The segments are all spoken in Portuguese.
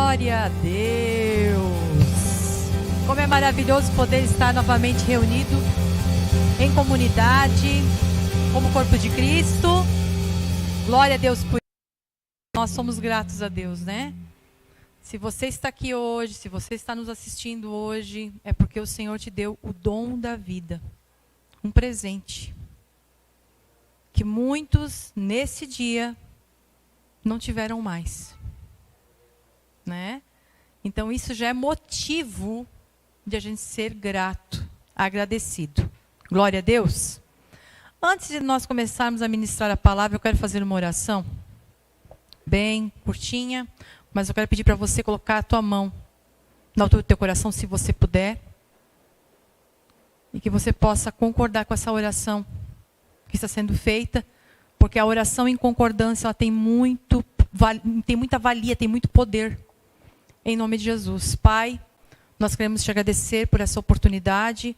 Glória a Deus! Como é maravilhoso poder estar novamente reunido em comunidade, como corpo de Cristo. Glória a Deus por isso. Nós somos gratos a Deus, né? Se você está aqui hoje, se você está nos assistindo hoje, é porque o Senhor te deu o dom da vida. Um presente. Que muitos, nesse dia, não tiveram mais. Né? Então isso já é motivo de a gente ser grato, agradecido. Glória a Deus. Antes de nós começarmos a ministrar a palavra, eu quero fazer uma oração bem curtinha, mas eu quero pedir para você colocar a tua mão na altura do teu coração, se você puder, e que você possa concordar com essa oração que está sendo feita, porque a oração em concordância ela tem muita valia, tem muito poder. Em nome de Jesus. Pai, nós queremos te agradecer por essa oportunidade.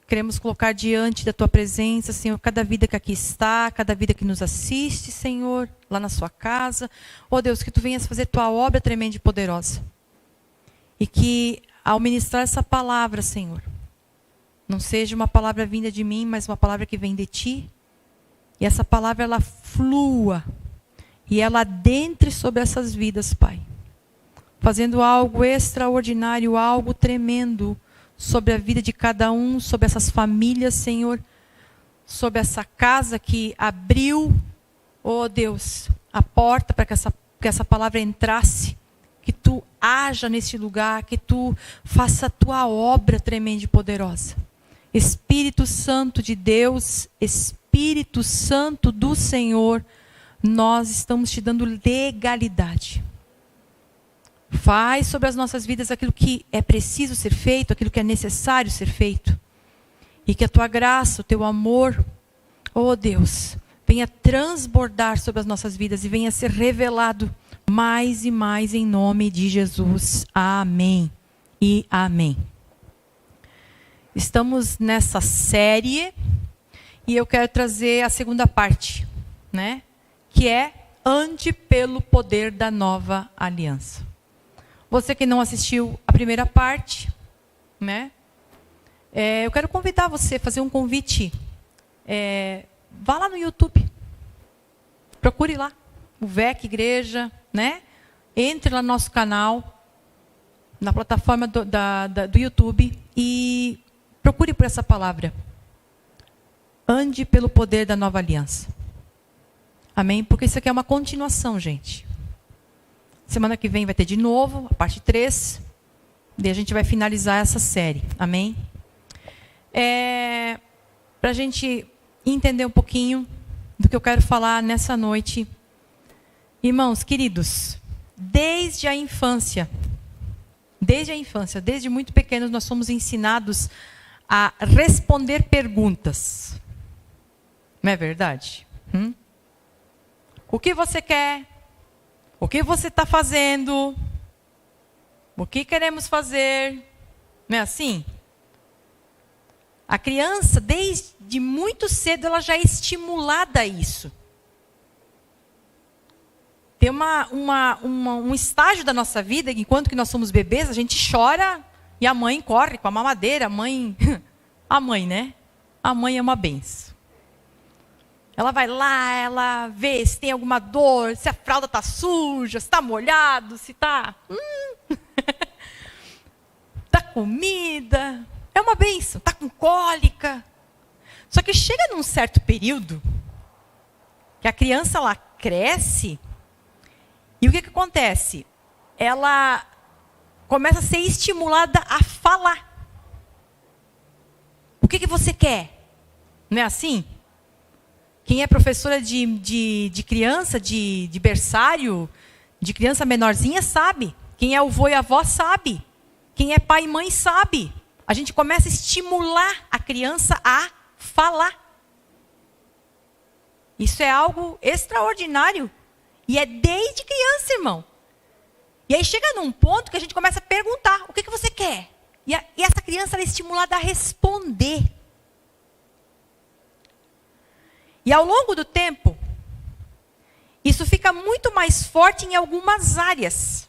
Queremos colocar diante da tua presença, Senhor, cada vida que aqui está, cada vida que nos assiste, Senhor, lá na sua casa. Oh Deus, que tu venhas fazer tua obra tremenda e poderosa. E que ao ministrar essa palavra, Senhor, não seja uma palavra vinda de mim, mas uma palavra que vem de ti. E essa palavra ela flua e ela adentre sobre essas vidas, Pai. Fazendo algo extraordinário, algo tremendo sobre a vida de cada um, sobre essas famílias, Senhor, sobre essa casa que abriu, oh Deus, a porta para que essa palavra entrasse, que tu haja neste lugar, que tu faça a tua obra tremenda e poderosa. Espírito Santo de Deus, Espírito Santo do Senhor, nós estamos te dando legalidade. Faz sobre as nossas vidas aquilo que é preciso ser feito, aquilo que é necessário ser feito. E que a tua graça, o teu amor, oh Deus, venha transbordar sobre as nossas vidas e venha ser revelado mais e mais em nome de Jesus. Amém e amém. Estamos nessa série e eu quero trazer a segunda parte, né? Que é ande pelo poder da nova aliança. Você que não assistiu a primeira parte, né? Eu quero convidar você a fazer um convite. Vá lá no YouTube. Procure lá. O VEC Igreja, né? Entre lá no nosso canal, na plataforma do YouTube e procure por essa palavra. Ande pelo poder da nova aliança. Amém? Porque isso aqui é uma continuação, gente. Semana que vem vai ter de novo, a parte 3. E a gente vai finalizar essa série. Amém? Para a gente entender um pouquinho do que eu quero falar nessa noite. Irmãos, queridos, desde a infância, desde muito pequenos, nós somos ensinados a responder perguntas. Não é verdade? O que você quer? O que você está fazendo? O que queremos fazer? Não é assim? A criança, desde muito cedo, ela já é estimulada a isso. Tem um estágio da nossa vida, enquanto que nós somos bebês, a gente chora e a mãe corre com a mamadeira. A mãe, né? A mãe é uma benção. Ela vai lá, ela vê se tem alguma dor, se a fralda está suja, se está molhado, se está... Dá comida. É uma bênção. Está com cólica. Só que chega num certo período que a criança ela cresce e o que acontece? Ela começa a ser estimulada a falar. O que você quer? Não é assim? Quem é professora de criança, de berçário, de criança menorzinha, sabe. Quem é o avô e a avó, sabe. Quem é pai e mãe, sabe. A gente começa a estimular a criança a falar. Isso é algo extraordinário. E é desde criança, irmão. E aí chega num ponto que a gente começa a perguntar, o que você quer? E essa criança ela é estimulada a responder. E ao longo do tempo, isso fica muito mais forte em algumas áreas.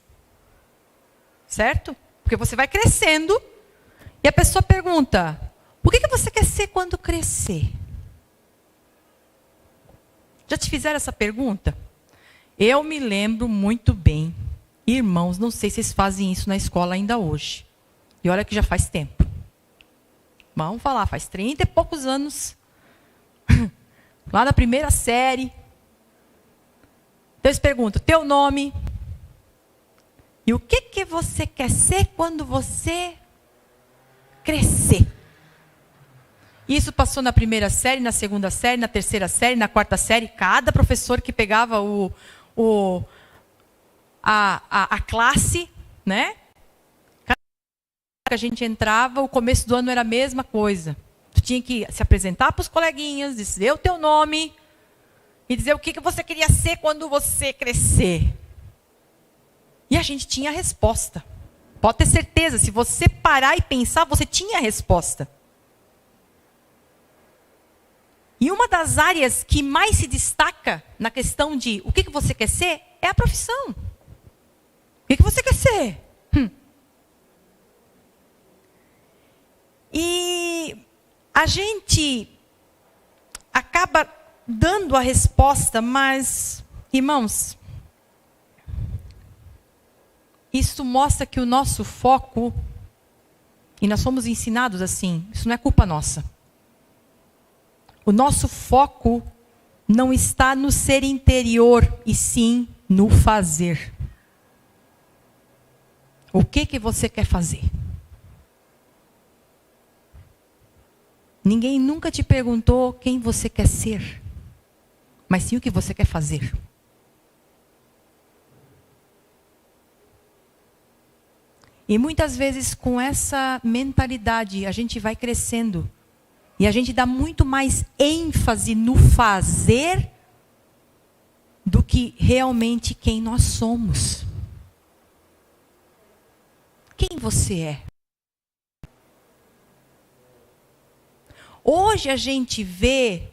certo? Porque você vai crescendo e a pessoa pergunta: o que você quer ser quando crescer? Já te fizeram essa pergunta? Eu me lembro muito bem. Irmãos, não sei se vocês fazem isso na escola ainda hoje. E olha que já faz tempo. Vamos falar, faz 30 e poucos anos. Lá na primeira série. Então eles perguntam: teu nome? E o que você quer ser quando você crescer? Isso passou na primeira série, na segunda série, na terceira série, na quarta série. Cada professor que pegava a classe, né? Cada que a gente entrava, o começo do ano era a mesma coisa. Tu tinha que se apresentar para os coleguinhas, dizer o teu nome e dizer o que você queria ser quando você crescer. E a gente tinha a resposta. Pode ter certeza, se você parar e pensar, você tinha a resposta. E uma das áreas que mais se destaca na questão de o que você quer ser é a profissão. O que você quer ser? E a gente acaba dando a resposta, mas, irmãos, isso mostra que o nosso foco, e nós somos ensinados assim, isso não é culpa nossa. O nosso foco não está no ser interior, e sim no fazer. O que você quer fazer? Ninguém nunca te perguntou quem você quer ser, mas sim o que você quer fazer. E muitas vezes com essa mentalidade a gente vai crescendo e a gente dá muito mais ênfase no fazer do que realmente quem nós somos. Quem você é? Hoje a gente vê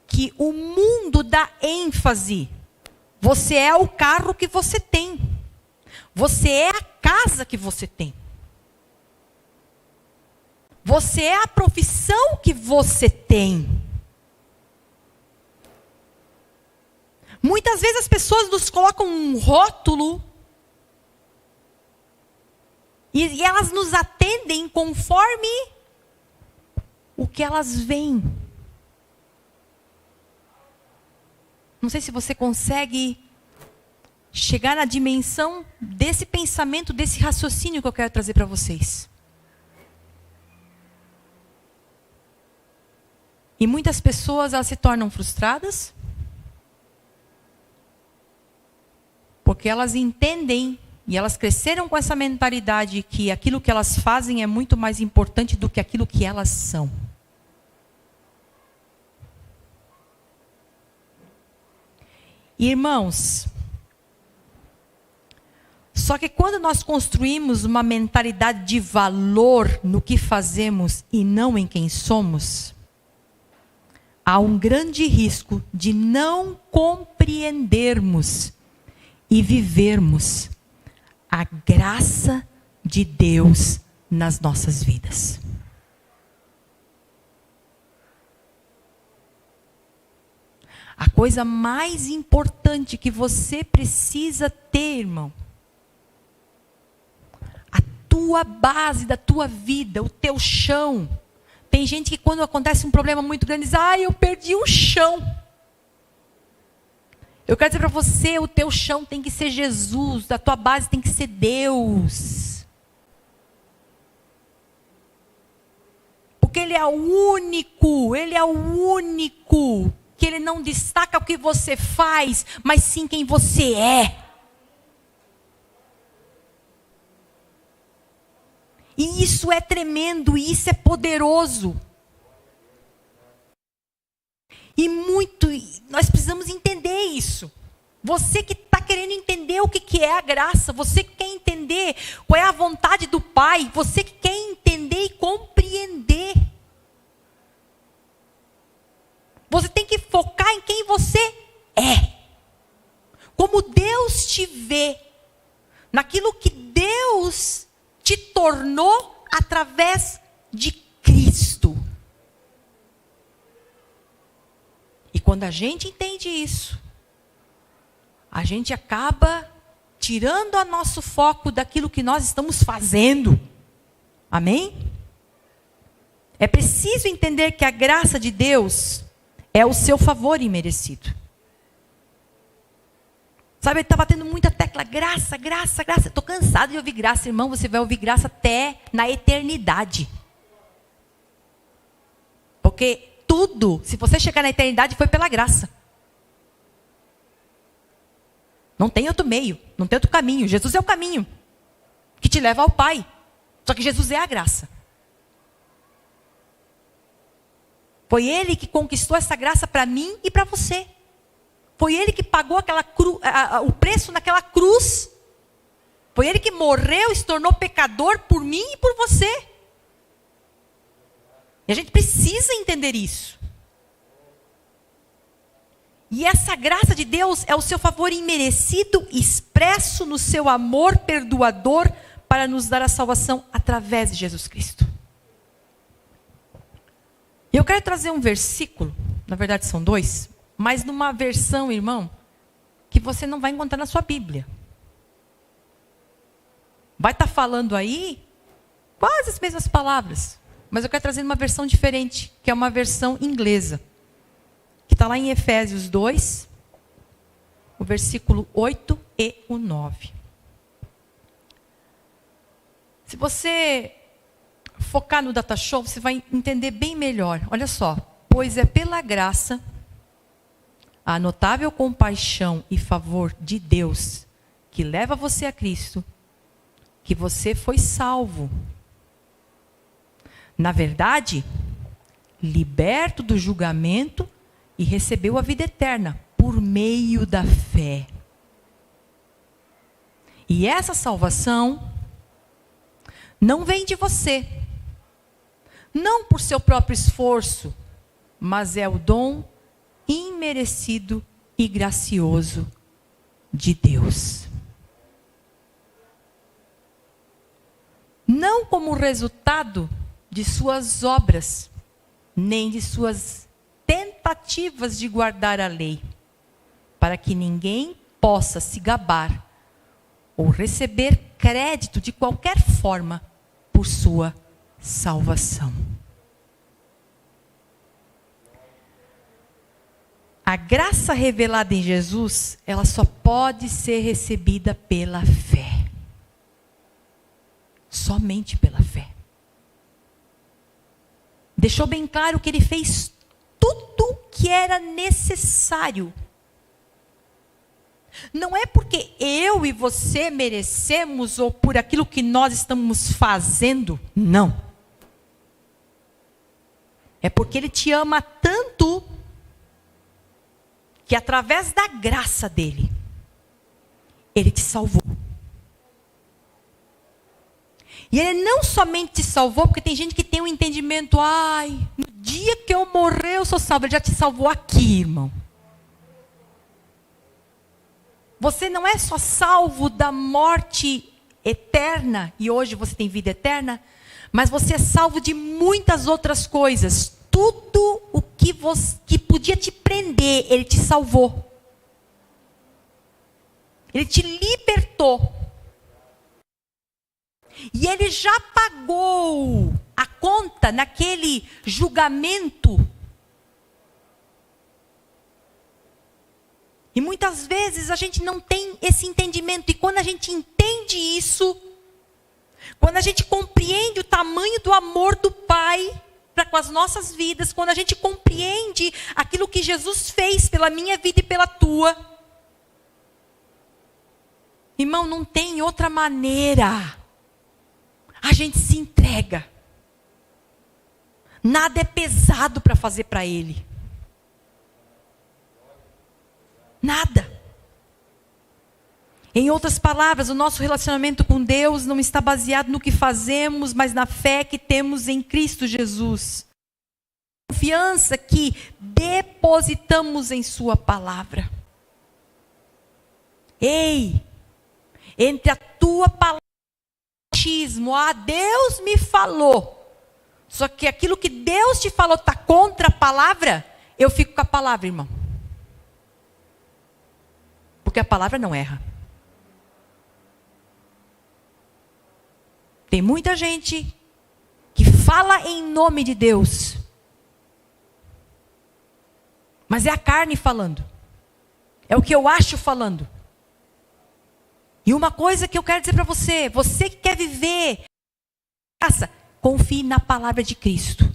que o mundo dá ênfase. Você é o carro que você tem. Você é a casa que você tem. Você é a profissão que você tem. Muitas vezes as pessoas nos colocam um rótulo e elas nos atendem conforme o que elas veem. Não sei se você consegue chegar na dimensão desse pensamento, desse raciocínio que eu quero trazer para vocês. E muitas pessoas, elas se tornam frustradas porque elas entendem e elas cresceram com essa mentalidade que aquilo que elas fazem é muito mais importante do que aquilo que elas são. Irmãos, só que quando nós construímos uma mentalidade de valor no que fazemos e não em quem somos, há um grande risco de não compreendermos e vivermos a graça de Deus nas nossas vidas. A coisa mais importante que você precisa ter, irmão, a tua base da tua vida, o teu chão. Tem gente que quando acontece um problema muito grande diz: eu perdi o chão. Eu quero dizer para você, o teu chão tem que ser Jesus, a tua base tem que ser Deus. Porque Ele é o único, que Ele não destaca o que você faz, mas sim quem você é. E isso é tremendo, e isso é poderoso. E nós precisamos entender isso. Você que está querendo entender o que é a graça, você que quer entender qual é a vontade do Pai, você que quer entender e compreender. Você tem que focar em quem você é. Como Deus te vê. Naquilo que Deus tornou através de Cristo. E quando a gente entende isso, a gente acaba tirando o nosso foco daquilo que nós estamos fazendo. Amém? É preciso entender que a graça de Deus é o seu favor imerecido. Sabe, ele está batendo muita tecla, graça, graça, graça. Estou cansado de ouvir graça, irmão. Você vai ouvir graça até na eternidade. Porque tudo, se você chegar na eternidade, foi pela graça. Não tem outro meio, não tem outro caminho. Jesus é o caminho que te leva ao Pai. Só que Jesus é a graça. Foi Ele que conquistou essa graça para mim e para você. Foi Ele que pagou o preço naquela cruz. Foi Ele que morreu e se tornou pecador por mim e por você. E a gente precisa entender isso. E essa graça de Deus é o seu favor imerecido, expresso no seu amor perdoador para nos dar a salvação através de Jesus Cristo. E eu quero trazer um versículo, na verdade são dois, mas numa versão, irmão, que você não vai encontrar na sua Bíblia. Vai estar falando aí quase as mesmas palavras, mas eu quero trazer uma versão diferente, que é uma versão inglesa, que está lá em Efésios 2, o versículo 8 e o 9. Se você focar no Data Show, você vai entender bem melhor. Olha só. Pois é pela graça, a notável compaixão e favor de Deus, que leva você a Cristo, que você foi salvo. Na verdade, liberto do julgamento e recebeu a vida eterna por meio da fé. E essa salvação não vem de você, não por seu próprio esforço, mas é o dom imerecido e gracioso de Deus. Não como resultado de suas obras, nem de suas tentativas de guardar a lei, para que ninguém possa se gabar ou receber crédito de qualquer forma por sua salvação. A graça revelada em Jesus, ela só pode ser recebida pela fé. Somente pela fé. Deixou bem claro que ele fez tudo que era necessário. Não é porque eu e você merecemos ou por aquilo que nós estamos fazendo, não. É porque ele te ama tanto que através da graça dele, ele te salvou. E ele não somente te salvou, porque tem gente que tem um entendimento, no dia que eu morrer eu sou salvo. Ele já te salvou aqui, irmão. Você não é só salvo da morte eterna, e hoje você tem vida eterna, mas você é salvo de muitas outras coisas. Tudo o que podia te prender, ele te salvou. Ele te libertou. E ele já pagou a conta naquele julgamento. E muitas vezes a gente não tem esse entendimento. E quando a gente entende isso, quando a gente compreende o tamanho do amor do Pai para com as nossas vidas, quando a gente compreende aquilo que Jesus fez pela minha vida e pela tua, irmão, não tem outra maneira. A gente se entrega. Nada é pesado para fazer para Ele. Nada. Em outras palavras, o nosso relacionamento com Deus não está baseado no que fazemos, mas na fé que temos em Cristo Jesus. Confiança que depositamos em Sua palavra. Ei, entre a tua palavra achismo. Ah, Deus me falou. Só que aquilo que Deus te falou está contra a palavra, eu fico com a palavra, irmão. Porque a palavra não erra. Tem muita gente que fala em nome de Deus, mas é a carne falando. É o que eu acho falando. E uma coisa que eu quero dizer para você, você que quer viver graça, confie na palavra de Cristo.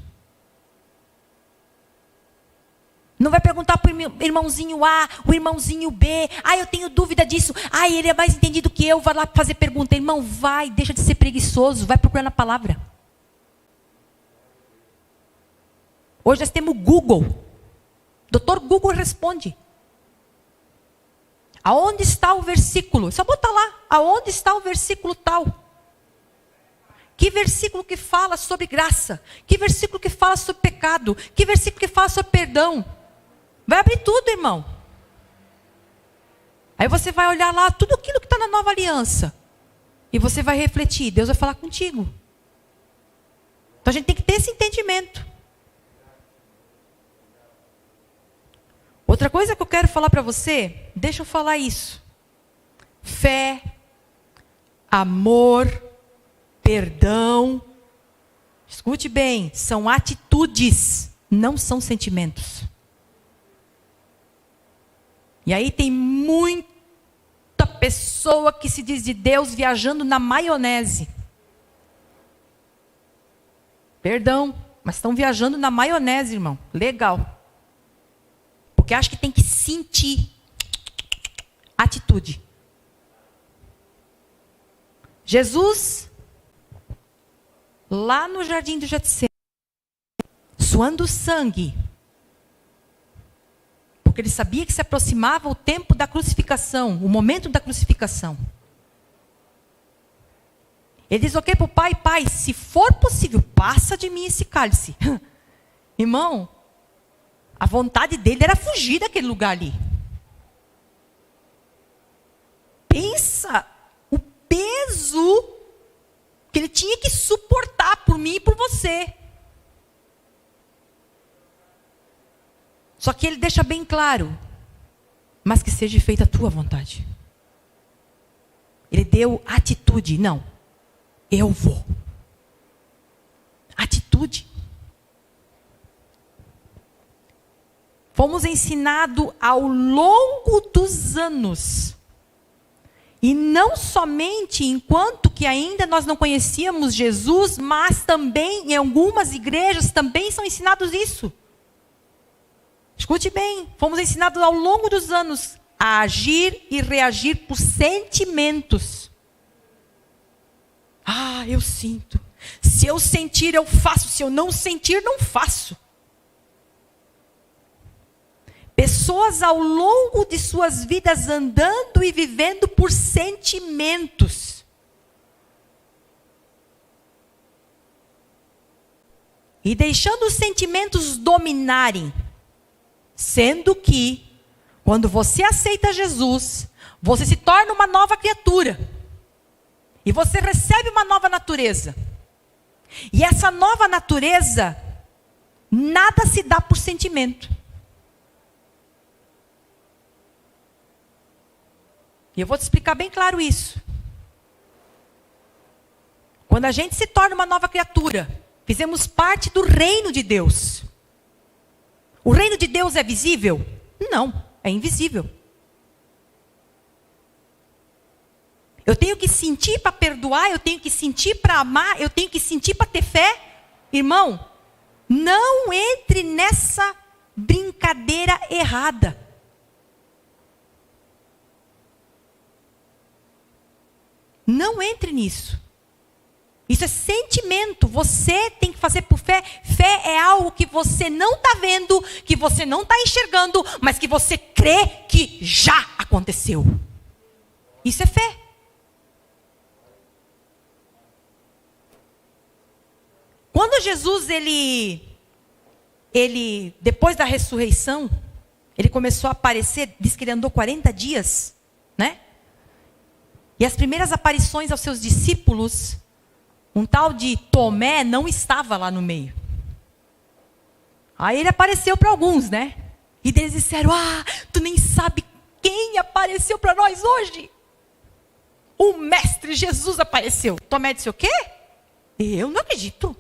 Não vai perguntar para o irmãozinho A, o irmãozinho B. Ah, eu tenho dúvida disso. Ah, ele é mais entendido que eu. Vai lá fazer pergunta. Irmão, vai, deixa de ser preguiçoso. Vai procurar na palavra. Hoje nós temos o Google. Doutor Google responde. Aonde está o versículo? Só botar lá. Aonde está o versículo tal? Que versículo que fala sobre graça? Que versículo que fala sobre pecado? Que versículo que fala sobre perdão? Vai abrir tudo, irmão. Aí você vai olhar lá tudo aquilo que está na nova aliança. E você vai refletir. Deus vai falar contigo. Então a gente tem que ter esse entendimento. Outra coisa que eu quero falar para você, deixa eu falar isso. Fé, amor, perdão. Escute bem, são atitudes, não são sentimentos. E aí tem muita pessoa que se diz de Deus viajando na maionese. Perdão, mas estão viajando na maionese, irmão. Legal. Porque acho que tem que sentir atitude. Jesus, lá no jardim do Getsemane, suando sangue, porque ele sabia que se aproximava o tempo da crucificação, o momento da crucificação. Ele diz, ok, para o pai, pai, se for possível, passa de mim esse cálice. Irmão, a vontade dele era fugir daquele lugar ali. Pensa o peso que ele tinha que suportar por mim e por você. Só que ele deixa bem claro, mas que seja feita a tua vontade. Ele deu atitude, não, eu vou. Atitude. Fomos ensinados ao longo dos anos. E não somente enquanto que ainda nós não conhecíamos Jesus, mas também em algumas igrejas também são ensinados isso. Escute bem, fomos ensinados ao longo dos anos a agir e reagir por sentimentos. Ah, eu sinto. Se eu sentir, eu faço. Se eu não sentir, não faço. Pessoas ao longo de suas vidas andando e vivendo por sentimentos. E deixando os sentimentos dominarem. Sendo que, quando você aceita Jesus, você se torna uma nova criatura. E você recebe uma nova natureza. E essa nova natureza, nada se dá por sentimento. E eu vou te explicar bem claro isso. Quando a gente se torna uma nova criatura, fizemos parte do reino de Deus. O reino de Deus é visível? Não, é invisível. Eu tenho que sentir para perdoar, eu tenho que sentir para amar, eu tenho que sentir para ter fé. Irmão, não entre nessa brincadeira errada. Não entre nisso. Isso é sentimento. Você tem que fazer por fé. Fé é algo que você não está vendo, que você não está enxergando, mas que você crê que já aconteceu. Isso é fé. Quando Jesus, ele depois da ressurreição, ele começou a aparecer, diz que ele andou 40 dias, né? E as primeiras aparições aos seus discípulos Um tal de Tomé não estava lá no meio. Aí ele apareceu para alguns, né? E eles disseram: tu nem sabe quem apareceu para nós hoje. O Mestre Jesus apareceu. Tomé disse: o quê? Eu não acredito.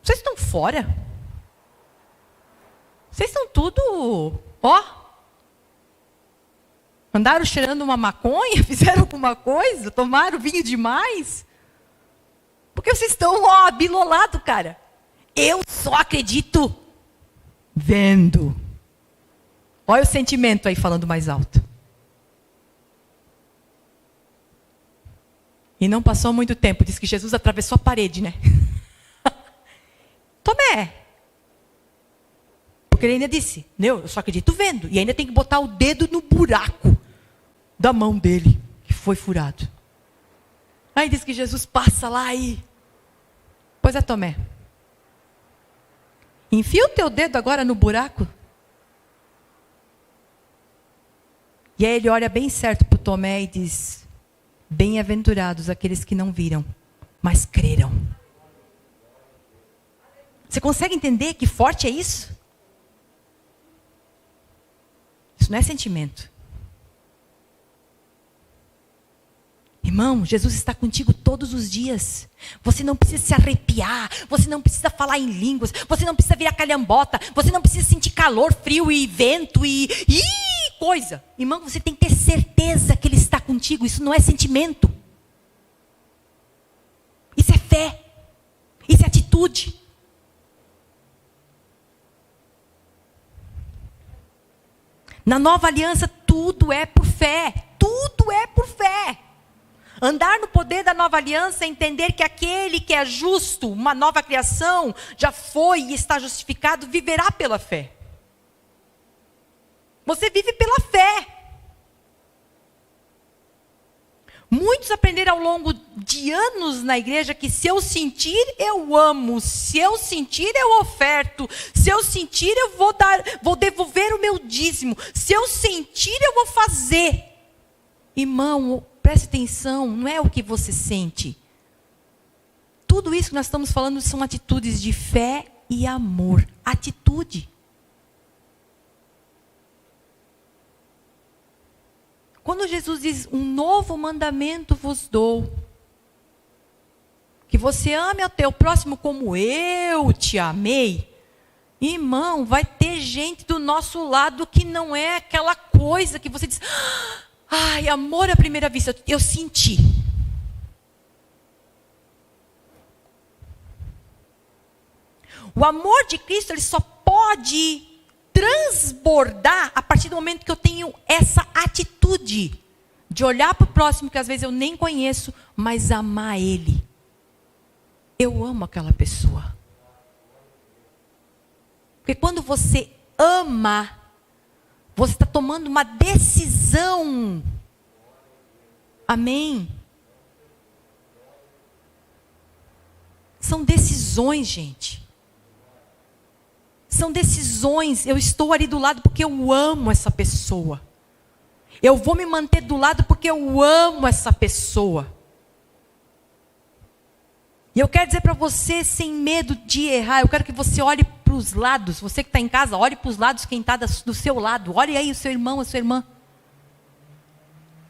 Vocês estão fora. Vocês estão tudo, andaram cheirando uma maconha, fizeram alguma coisa, tomaram vinho demais. Porque vocês estão, abilolado, cara. Eu só acredito vendo. Olha o sentimento aí falando mais alto. E não passou muito tempo, diz que Jesus atravessou a parede, né? Tomé. Porque ele ainda disse: eu só acredito vendo. E ainda tem que botar o dedo no buraco da mão dele, que foi furado. Aí diz que Jesus passa lá e... Pois é, Tomé. Enfia o teu dedo agora no buraco. E aí ele olha bem certo para o Tomé e diz: bem-aventurados aqueles que não viram, mas creram. Você consegue entender que forte é isso? Isso não é sentimento. Irmão, Jesus está contigo todos os dias. Você não precisa se arrepiar. Você não precisa falar em línguas. Você não precisa virar calhambota. Você não precisa sentir calor, frio e vento e coisa. Irmão, você tem que ter certeza que Ele está contigo. Isso não é sentimento. Isso é fé. Isso é atitude. Na nova aliança, tudo é por fé. Tudo é por fé. Andar no poder da nova aliança é entender que aquele que é justo, uma nova criação, já foi e está justificado, viverá pela fé. Você vive pela fé. Muitos aprenderam ao longo de anos na igreja que se eu sentir, eu amo. Se eu sentir, eu oferto. Se eu sentir, eu vou devolver o meu dízimo. Se eu sentir, eu vou fazer. Irmão, preste atenção, não é o que você sente. Tudo isso que nós estamos falando são atitudes de fé e amor. Atitude. Quando Jesus diz: um novo mandamento vos dou, que você ame ao teu próximo como eu te amei. Irmão, vai ter gente do nosso lado que não é aquela coisa que você diz: ai, amor à primeira vista, eu senti. O amor de Cristo, ele só pode transbordar a partir do momento que eu tenho essa atitude de olhar para o próximo, que às vezes eu nem conheço, mas amar ele. Eu amo aquela pessoa. Porque quando você ama, você está tomando uma decisão. Amém? São decisões, gente. São decisões. Eu estou ali do lado porque eu amo essa pessoa. Eu vou me manter do lado porque eu amo essa pessoa. E eu quero dizer para você, sem medo de errar, eu quero que você olhe para os lados. Você que está em casa, olhe para os lados, quem está do seu lado. Olhe aí o seu irmão, a sua irmã.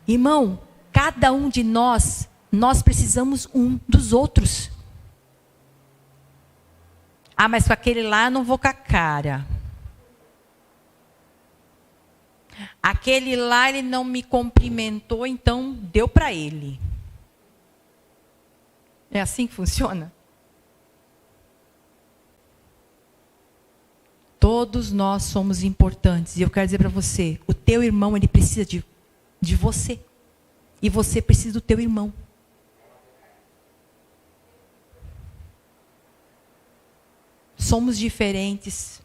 Irmão, cada um de nós precisamos um dos outros. Ah, mas com aquele lá eu não vou com a cara. Aquele lá ele não me cumprimentou, então deu para ele. É assim que funciona? Todos nós somos importantes. E eu quero dizer para você, o teu irmão, ele precisa de você. E você precisa do teu irmão. Somos diferentes.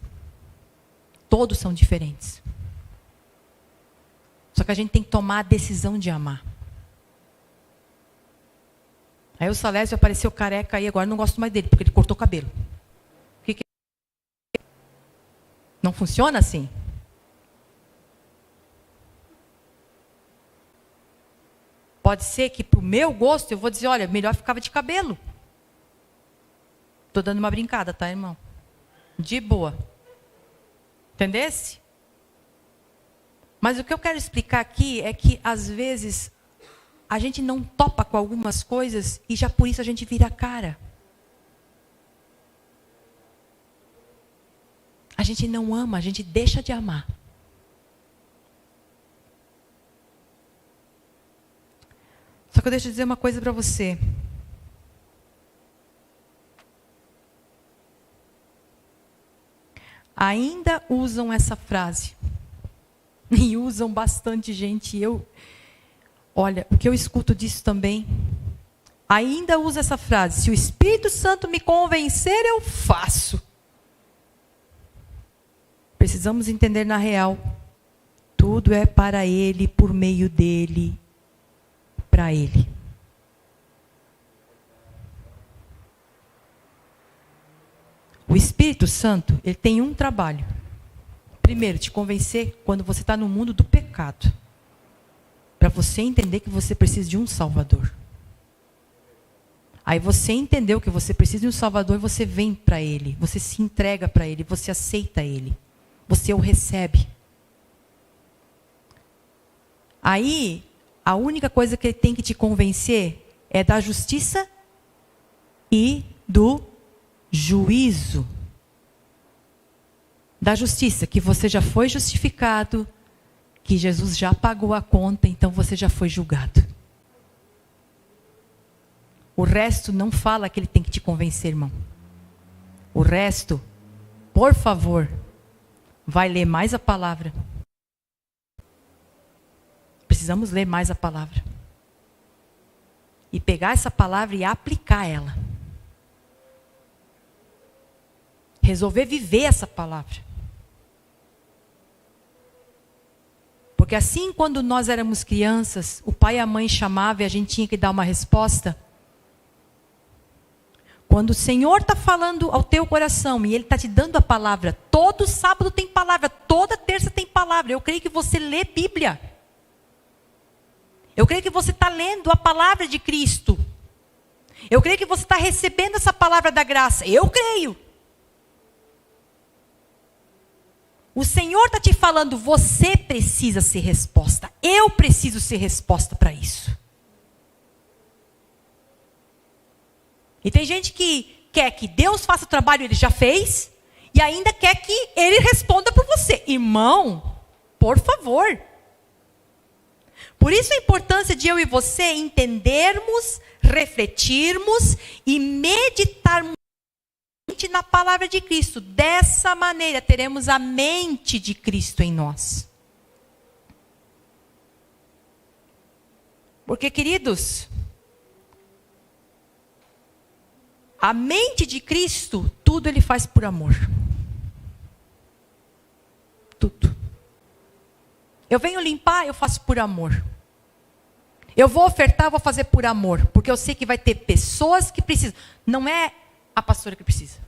Todos são diferentes. Só que a gente tem que tomar a decisão de amar. Aí o Salésio apareceu careca aí, agora eu não gosto mais dele, porque ele cortou o cabelo. Não funciona assim? Pode ser que pro meu gosto eu vou dizer, olha, melhor ficava de cabelo. Tô dando uma brincada, tá, irmão? De boa. Entendesse? Mas o que eu quero explicar aqui é que, às vezes, a gente não topa com algumas coisas e já por isso a gente vira a cara. A gente não ama, a gente deixa de amar. Só que eu deixo de dizer uma coisa para você. Ainda usam essa frase. E usam bastante gente. Olha, o que eu escuto disso também. Ainda usa essa frase. Se o Espírito Santo me convencer, eu faço. Precisamos entender na real. Tudo é para Ele, por meio dEle, para Ele. O Espírito Santo, ele tem um trabalho. Primeiro, te convencer quando você está no mundo do pecado. Para você entender que você precisa de um Salvador. Aí você entendeu que você precisa de um Salvador, você vem para Ele. Você se entrega para Ele, você aceita Ele. Você o recebe. Aí, a única coisa que Ele tem que te convencer é da justiça e do juízo. Da justiça, que você já foi justificado, que Jesus já pagou a conta, então você já foi julgado. O resto não fala que Ele tem que te convencer, irmão. O resto, por favor, vai ler mais a palavra. Precisamos ler mais a palavra. E pegar essa palavra e aplicar ela. Resolver viver essa palavra. Porque assim, quando nós éramos crianças, o pai e a mãe chamavam e a gente tinha que dar uma resposta. Quando o Senhor está falando ao teu coração e Ele está te dando a palavra, todo sábado tem palavra, toda terça tem palavra. Eu creio que você lê Bíblia. Eu creio que você está lendo a palavra de Cristo. Eu creio que você está recebendo essa palavra da graça. Eu creio. O Senhor está te falando, você precisa ser resposta. Eu preciso ser resposta para isso. E tem gente que quer que Deus faça o trabalho, Ele já fez, e ainda quer que Ele responda por você. Irmão, por favor. Por isso a importância de eu e você entendermos, refletirmos e meditarmos na palavra de Cristo. Dessa maneira teremos a mente de Cristo em nós. Porque, queridos, a mente de Cristo, tudo Ele faz por amor. Tudo. Eu venho limpar, eu faço por amor. Eu vou ofertar, eu vou fazer por amor. Porque eu sei que vai ter pessoas que precisam. Não é a pastora que precisa.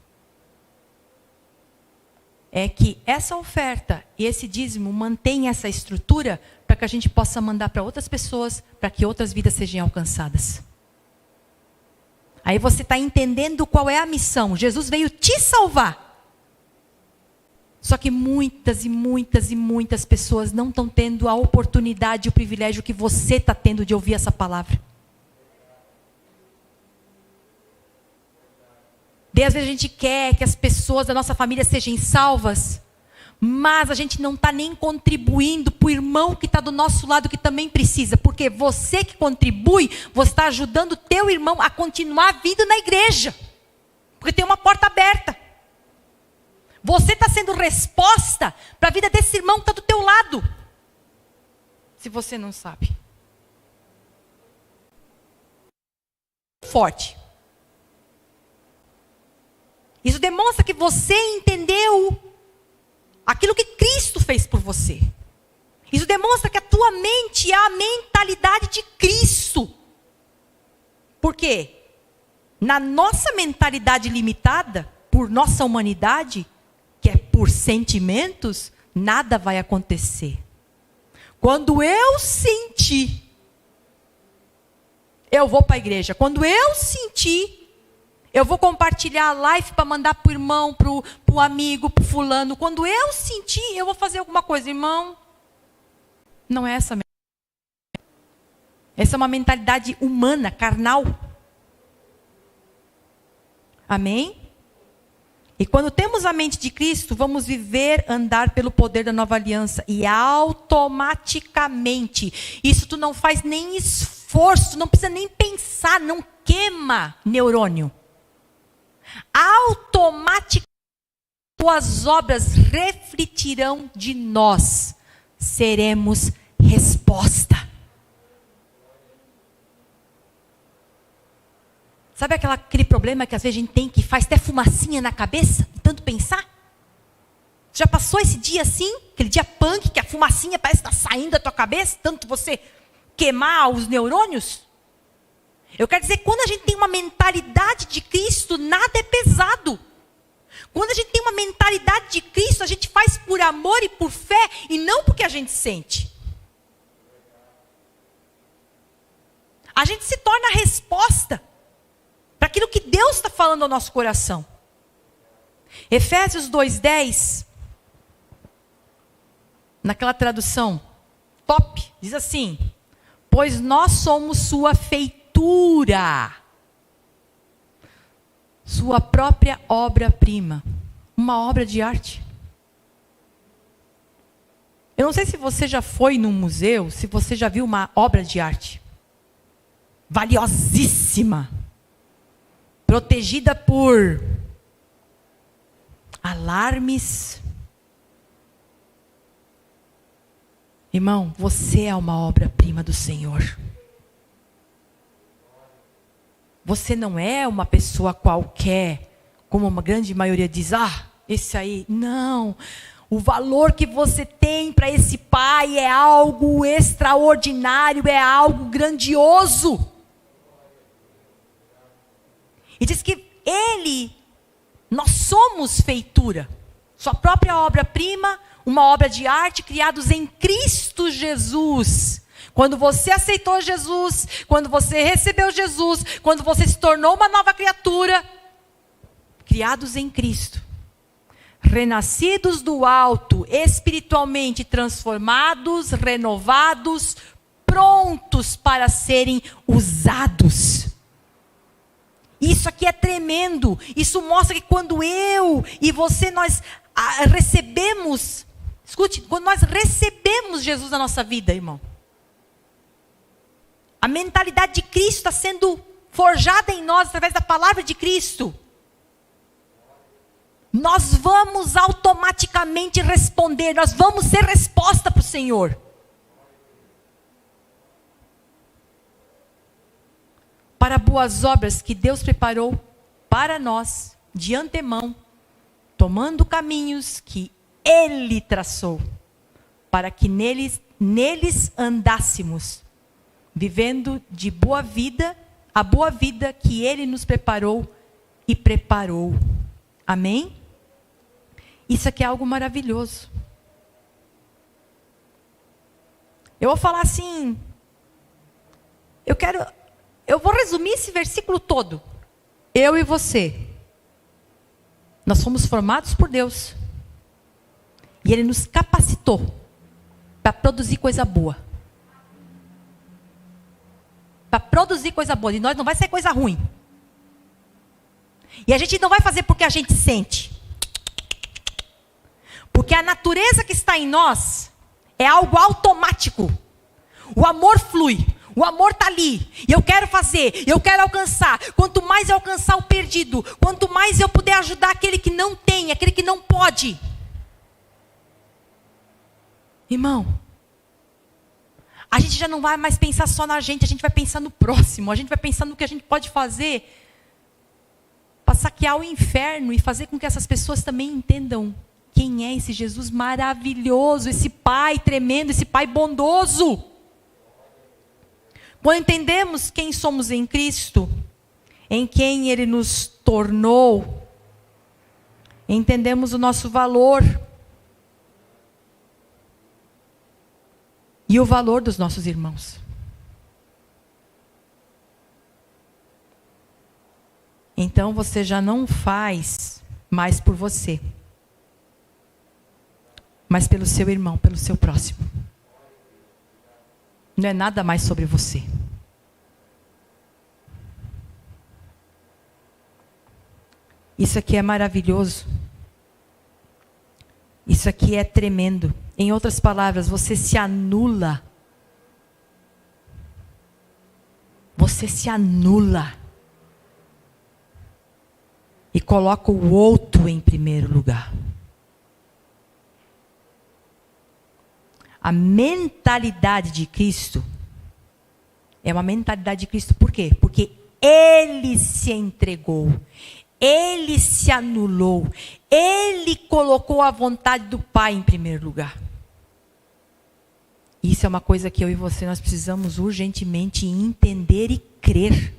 É que essa oferta e esse dízimo mantenha essa estrutura para que a gente possa mandar para outras pessoas, para que outras vidas sejam alcançadas. Aí você está entendendo qual é a missão. Jesus veio te salvar. Só que muitas e muitas e muitas pessoas não estão tendo a oportunidade e o privilégio que você está tendo de ouvir essa palavra. Daí às vezes a gente quer que as pessoas da nossa família sejam salvas, mas a gente não está nem contribuindo para o irmão que está do nosso lado que também precisa. Porque você que contribui, você está ajudando o teu irmão a continuar vindo na igreja. Porque tem uma porta aberta. Você está sendo resposta para a vida desse irmão que está do teu lado. Se você não sabe. Forte. Isso demonstra que você entendeu aquilo que Cristo fez por você. Isso demonstra que a tua mente é a mentalidade de Cristo. Por quê? Na nossa mentalidade limitada, por nossa humanidade, que é por sentimentos, nada vai acontecer. Quando eu sentir eu vou para a igreja. Quando eu sentir, eu vou compartilhar a live para mandar para o irmão, para o amigo, para o fulano. Quando eu sentir, eu vou fazer alguma coisa. Irmão, não é essa. Essa é uma mentalidade humana, carnal. Amém? E quando temos a mente de Cristo, vamos viver, andar pelo poder da nova aliança. E automaticamente, isso tu não faz nem esforço, não precisa nem pensar, não queima neurônio. Automaticamente, suas obras refletirão de nós. Seremos resposta. Sabe aquele problema que às vezes a gente tem, que faz até fumacinha na cabeça, de tanto pensar? Já passou esse dia assim? Aquele dia punk, que a fumacinha parece estar saindo da tua cabeça, tanto você queimar os neurônios? Eu quero dizer, quando a gente tem uma mentalidade de Cristo, nada é pesado. Quando a gente tem uma mentalidade de Cristo, a gente faz por amor e por fé, e não porque a gente sente. A gente se torna a resposta para aquilo que Deus está falando ao nosso coração. Efésios 2:10, naquela tradução top, diz assim: pois nós somos sua feitura, sua própria obra-prima, uma obra de arte. Eu não sei se você já foi num museu, se você já viu uma obra de arte valiosíssima, protegida por alarmes. Irmão, você é uma obra-prima do Senhor. Você não é uma pessoa qualquer, como uma grande maioria diz, esse aí. Não. O valor que você tem para esse Pai é algo extraordinário, é algo grandioso. E diz que nós somos feitura, sua própria obra-prima, uma obra de arte, criados em Cristo Jesus. Quando você aceitou Jesus, quando você recebeu Jesus, quando você se tornou uma nova criatura, criados em Cristo, renascidos do alto, espiritualmente transformados, renovados, prontos para serem usados. Isso aqui é tremendo. Isso mostra que quando eu e você, nós recebemos, escute, quando nós recebemos Jesus na nossa vida, irmão, a mentalidade de Cristo está sendo forjada em nós através da palavra de Cristo. Nós vamos automaticamente responder, nós vamos ser resposta para o Senhor. Para boas obras que Deus preparou para nós de antemão, tomando caminhos que Ele traçou, para que neles andássemos, vivendo de boa vida, a boa vida que Ele nos preparou e preparou. Amém? Isso aqui é algo maravilhoso. Eu vou falar assim, eu vou resumir esse versículo todo. Eu e você, nós fomos formados por Deus. E Ele nos capacitou para produzir coisa boa. Para produzir coisa boa. E nós não vai ser coisa ruim. E a gente não vai fazer porque a gente sente. Porque a natureza que está em nós é algo automático. O amor flui. O amor está ali, e eu quero fazer, eu quero alcançar. Quanto mais eu alcançar o perdido, quanto mais eu puder ajudar aquele que não tem, aquele que não pode. Irmão, a gente já não vai mais pensar só na gente, a gente vai pensar no próximo, a gente vai pensar no que a gente pode fazer para saquear o inferno e fazer com que essas pessoas também entendam quem é esse Jesus maravilhoso, esse Pai tremendo, esse Pai bondoso. Quando entendemos quem somos em Cristo, em quem Ele nos tornou, entendemos o nosso valor e o valor dos nossos irmãos. então você já não faz mais por você, mas pelo seu irmão, pelo seu próximo. Não é nada mais sobre você. Isso aqui é maravilhoso. Isso aqui é tremendo. Em outras palavras, você se anula. Você se anula. E coloca o outro em primeiro lugar. A mentalidade de Cristo é uma mentalidade de Cristo. Por quê? Porque Ele se entregou. Ele se anulou. Ele colocou a vontade do Pai em primeiro lugar. Isso é uma coisa que eu e você nós precisamos urgentemente entender e crer.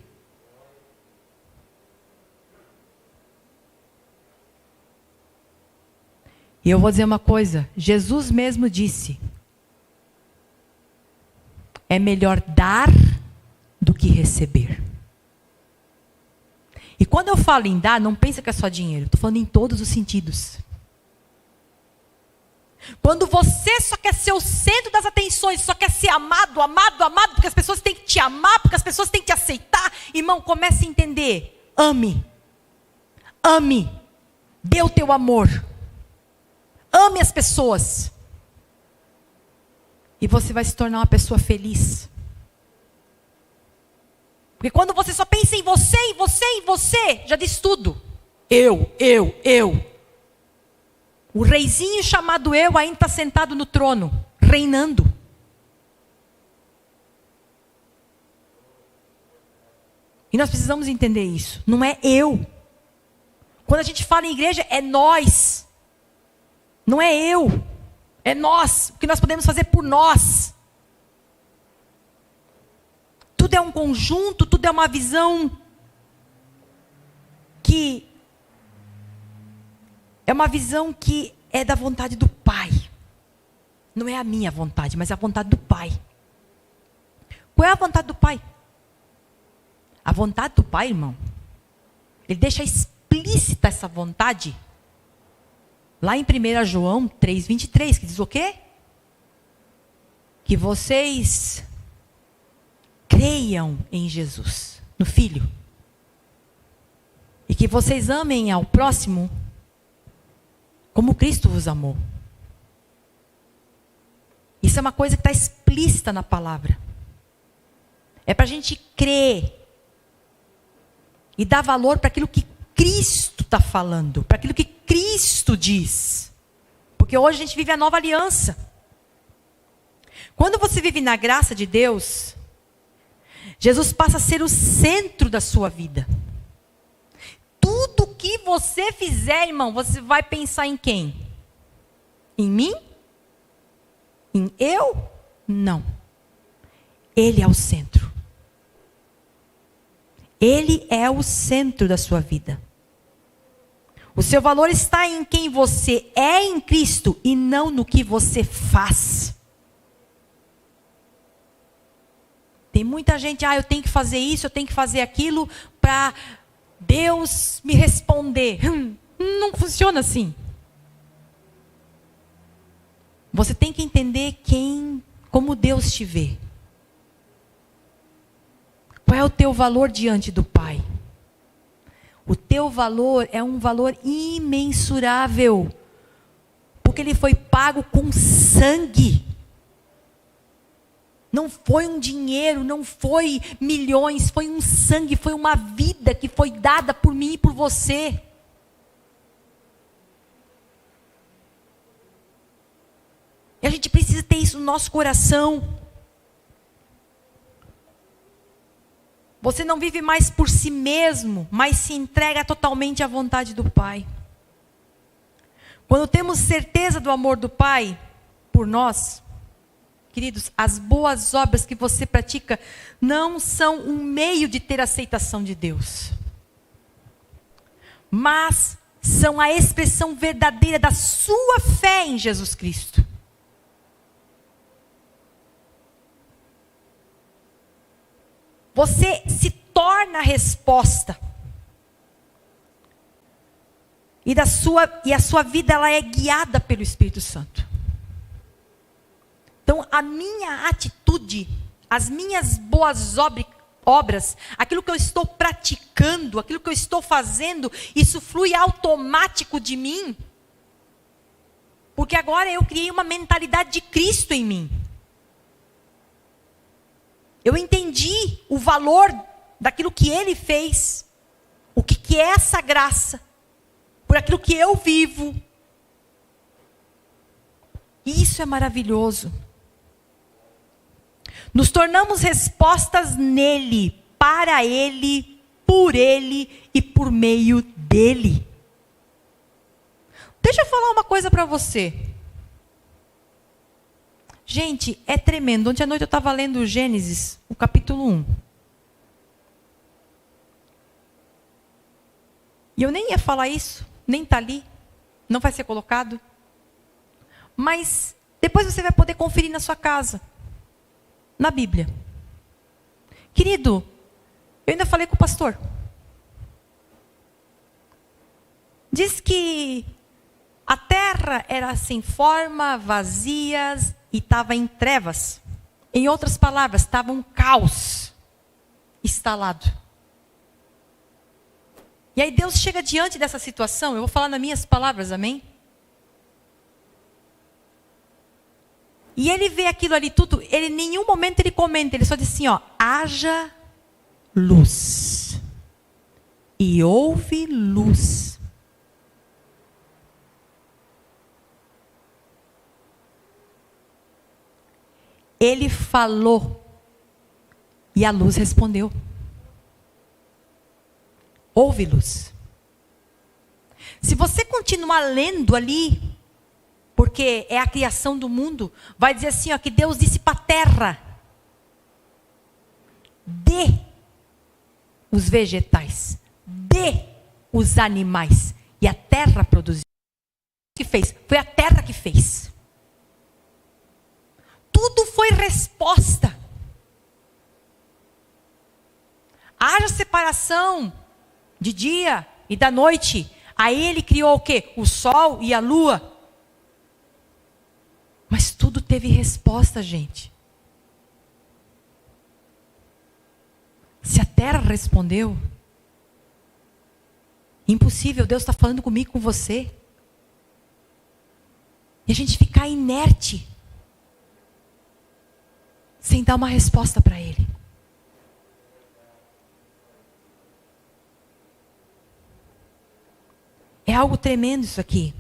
E eu vou dizer uma coisa. Jesus mesmo disse: é melhor dar do que receber. E quando eu falo em dar, não pensa que é só dinheiro. Estou falando em todos os sentidos. Quando você só quer ser o centro das atenções, só quer ser amado, amado, amado, porque as pessoas têm que te amar, porque as pessoas têm que te aceitar. Irmão, comece a entender. Ame. Ame. Dê o teu amor. Ame as pessoas. E você vai se tornar uma pessoa feliz. Porque quando você só pensa em você, em você, em você, já diz tudo. Eu. O reizinho chamado eu ainda está sentado no trono, reinando. E nós precisamos entender isso. Não é eu. Quando a gente fala em igreja, é nós. Não é eu. É nós. O que nós podemos fazer por nós. Tudo é um conjunto, tudo é uma visão que é da vontade do Pai. Não é a minha vontade, mas é a vontade do Pai. Qual é a vontade do Pai? A vontade do Pai, irmão, Ele deixa explícita essa vontade lá em 1 João 3:23, que diz o quê? Que vocês creiam em Jesus, no Filho. E que vocês amem ao próximo como Cristo vos amou. Isso é uma coisa que está explícita na palavra. É para a gente crer e dar valor para aquilo que Cristo está falando, para aquilo que Cristo diz. Porque hoje a gente vive a nova aliança. Quando você vive na graça de Deus, Jesus passa a ser o centro da sua vida. Tudo que você fizer, irmão, você vai pensar em quem? Em mim? Em eu? Não. Ele é o centro. Ele é o centro da sua vida. O seu valor está em quem você é em Cristo e não no que você faz. Tem muita gente, eu tenho que fazer isso, eu tenho que fazer aquilo para Deus me responder. Não funciona assim. Você tem que entender como Deus te vê. Qual é o teu valor diante do Pai? O teu valor é um valor imensurável. Porque ele foi pago com sangue. Não foi um dinheiro, não foi milhões, foi um sangue, foi uma vida que foi dada por mim e por você. E a gente precisa ter isso no nosso coração. Você não vive mais por si mesmo, mas se entrega totalmente à vontade do Pai. Quando temos certeza do amor do Pai por nós, queridos, as boas obras que você pratica não são um meio de ter aceitação de Deus, mas são a expressão verdadeira da sua fé em Jesus Cristo. Você se torna a resposta. E a sua vida ela é guiada pelo Espírito Santo. Então a minha atitude, as minhas boas obras, aquilo que eu estou praticando, aquilo que eu estou fazendo, isso flui automático de mim. Porque agora eu criei uma mentalidade de Cristo em mim. Eu entendi o valor daquilo que Ele fez. O que é essa graça. Por aquilo que eu vivo. E isso é maravilhoso. Nos tornamos respostas nele, para Ele, por Ele e por meio dEle. Deixa eu falar uma coisa para você. Gente, é tremendo. Ontem à noite eu estava lendo Gênesis, o capítulo 1. E eu nem ia falar isso, nem está ali, não vai ser colocado. Mas depois você vai poder conferir na sua casa, na Bíblia. Querido, eu ainda falei com o pastor. Diz que a terra era sem forma, vazia e estava em trevas. Em outras palavras, estava um caos instalado. E aí Deus chega diante dessa situação, eu vou falar nas minhas palavras, amém? E Ele vê aquilo ali tudo, Ele em nenhum momento Ele comenta, Ele só diz assim, ó, haja luz. E houve luz. Ele falou e a luz respondeu. Houve luz. Se você continuar lendo ali, porque é a criação do mundo, vai dizer assim, ó, que Deus disse para a terra, dê os vegetais, dê os animais, e a terra produziu. O que fez? Foi a terra que fez. Tudo foi resposta. Haja separação de dia e da noite. Aí Ele criou o quê? O sol e a lua. Mas tudo teve resposta, gente. Se a terra respondeu, impossível, Deus está falando comigo, com você. E a gente ficar inerte, sem dar uma resposta para Ele. É algo tremendo isso aqui.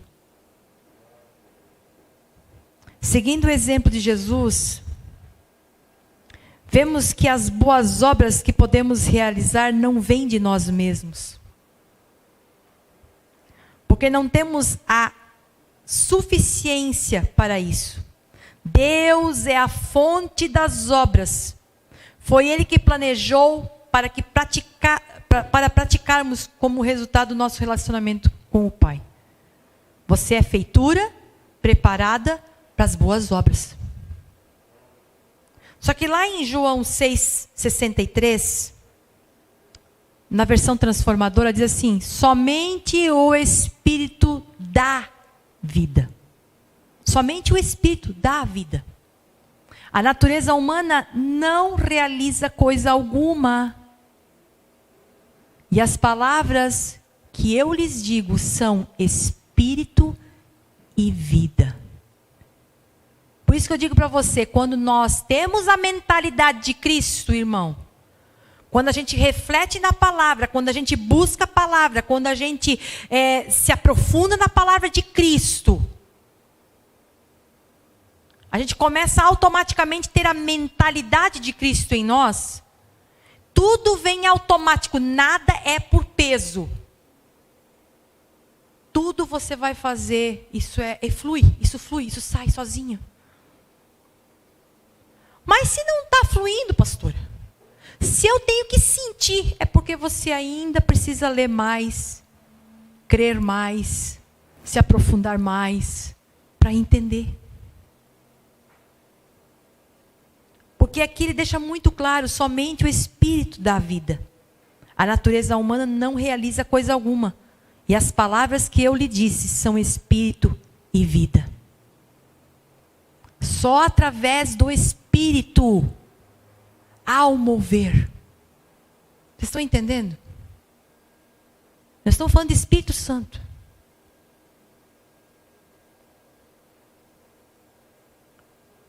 Seguindo o exemplo de Jesus, vemos que as boas obras que podemos realizar não vêm de nós mesmos. Porque não temos a suficiência para isso. Deus é a fonte das obras. Foi Ele que planejou para praticarmos como resultado do nosso relacionamento com o Pai. Você é feitura preparada para as boas obras. Só que lá em João 6,63, na versão transformadora, diz assim, somente o Espírito dá vida. Somente o Espírito dá a vida. A natureza humana não realiza coisa alguma. E as palavras que eu lhes digo são Espírito e vida. Por isso que eu digo para você, quando nós temos a mentalidade de Cristo, irmão, quando a gente reflete na palavra, quando a gente busca a palavra, quando a gente se aprofunda na palavra de Cristo, a gente começa automaticamente a ter a mentalidade de Cristo em nós. Tudo vem automático, nada é por peso. Tudo você vai fazer, isso flui, isso sai sozinho. Mas se não está fluindo, pastora, se eu tenho que sentir, é porque você ainda precisa ler mais, crer mais, se aprofundar mais, para entender. Porque aqui ele deixa muito claro, somente o Espírito dá vida. A natureza humana não realiza coisa alguma. E as palavras que eu lhe disse são espírito e vida. Só através do Espírito há o mover. Vocês estão entendendo? Nós estamos falando de Espírito Santo.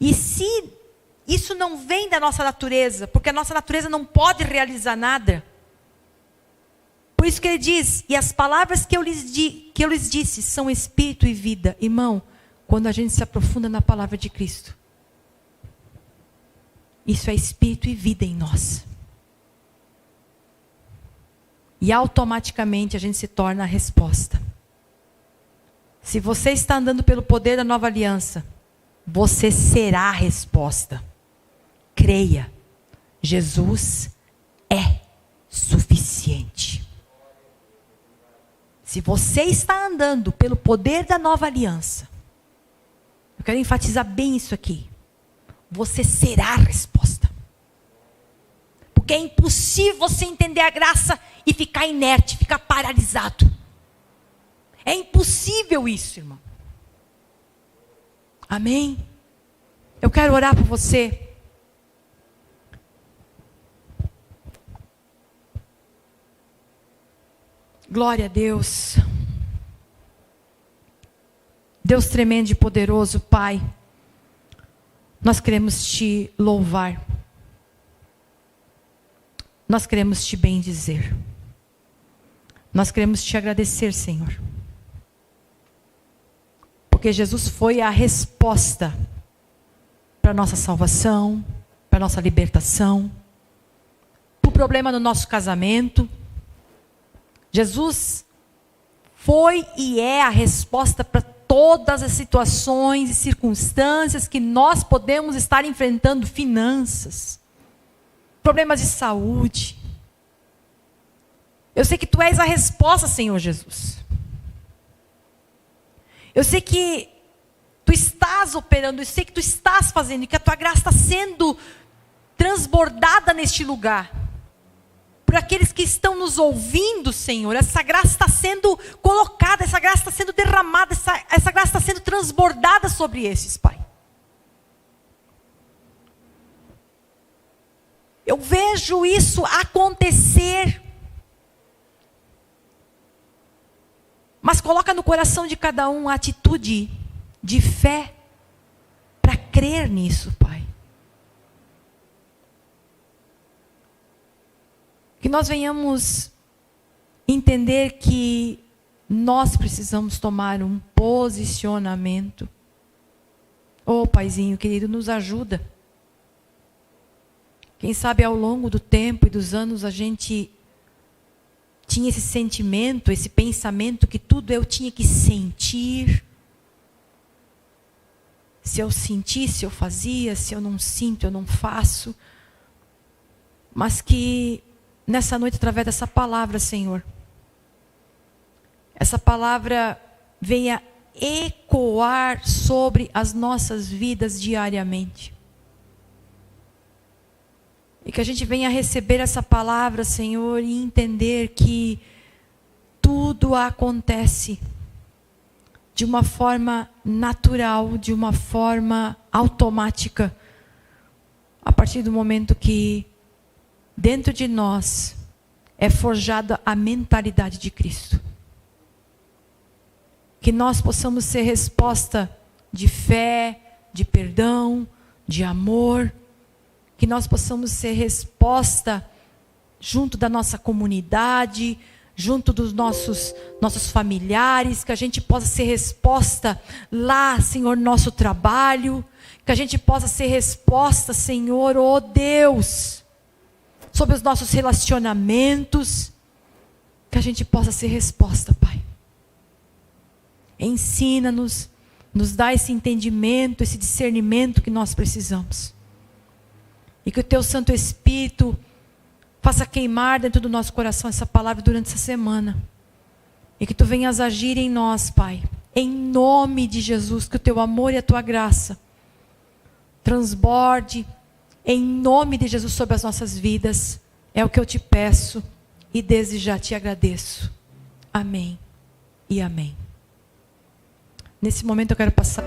E se isso não vem da nossa natureza, porque a nossa natureza não pode realizar nada. Por isso que ele diz, e as palavras que eu lhes disse são espírito e vida. Irmão, quando a gente se aprofunda na palavra de Cristo, isso é espírito e vida em nós. E automaticamente a gente se torna a resposta. Se você está andando pelo poder da nova aliança, você será a resposta. Creia, Jesus é suficiente. Se você está andando pelo poder da nova aliança, eu quero enfatizar bem isso aqui. Você será a resposta. Porque é impossível você entender a graça e ficar inerte, ficar paralisado. É impossível isso, irmão. Amém? Eu quero orar por você. Glória a Deus. Deus tremendo e poderoso, Pai. Nós queremos te louvar. Nós queremos te bendizer. Nós queremos te agradecer, Senhor. Porque Jesus foi a resposta para a nossa salvação, para a nossa libertação, para o problema no nosso casamento. Jesus foi e é a resposta para todas as situações e circunstâncias que nós podemos estar enfrentando, finanças, problemas de saúde. Eu sei que Tu és a resposta, Senhor Jesus. Eu sei que Tu estás operando, eu sei que Tu estás fazendo, e que a Tua graça está sendo transbordada neste lugar. Por aqueles que estão nos ouvindo, Senhor, essa graça está sendo colocada, essa graça está sendo derramada, essa graça está sendo transbordada sobre esses, Pai. Eu vejo isso acontecer. Mas coloca no coração de cada um a atitude de fé para crer nisso, Pai. Que nós venhamos entender que nós precisamos tomar um posicionamento. Ô Paizinho querido, nos ajuda. Quem sabe ao longo do tempo e dos anos a gente tinha esse sentimento, esse pensamento que tudo eu tinha que sentir. Se eu sentisse, eu fazia. Se eu não sinto, eu não faço. Mas que nessa noite, através dessa palavra, Senhor, essa palavra venha ecoar sobre as nossas vidas diariamente. E que a gente venha receber essa palavra, Senhor, e entender que tudo acontece de uma forma natural, de uma forma automática, a partir do momento que dentro de nós é forjada a mentalidade de Cristo. Que nós possamos ser resposta de fé, de perdão, de amor. Que nós possamos ser resposta junto da nossa comunidade, junto dos nossos familiares. Que a gente possa ser resposta lá, Senhor, no nosso trabalho. Que a gente possa ser resposta, Senhor, oh Deus, sobre os nossos relacionamentos, que a gente possa ser resposta, Pai. Ensina-nos, nos dá esse entendimento, esse discernimento que nós precisamos. E que o Teu Santo Espírito faça queimar dentro do nosso coração essa palavra durante essa semana. E que Tu venhas agir em nós, Pai. Em nome de Jesus, que o Teu amor e a Tua graça transborde em nome de Jesus sobre as nossas vidas. É o que eu te peço e desde já te agradeço. Amém. e amém. Nesse momento eu quero passar.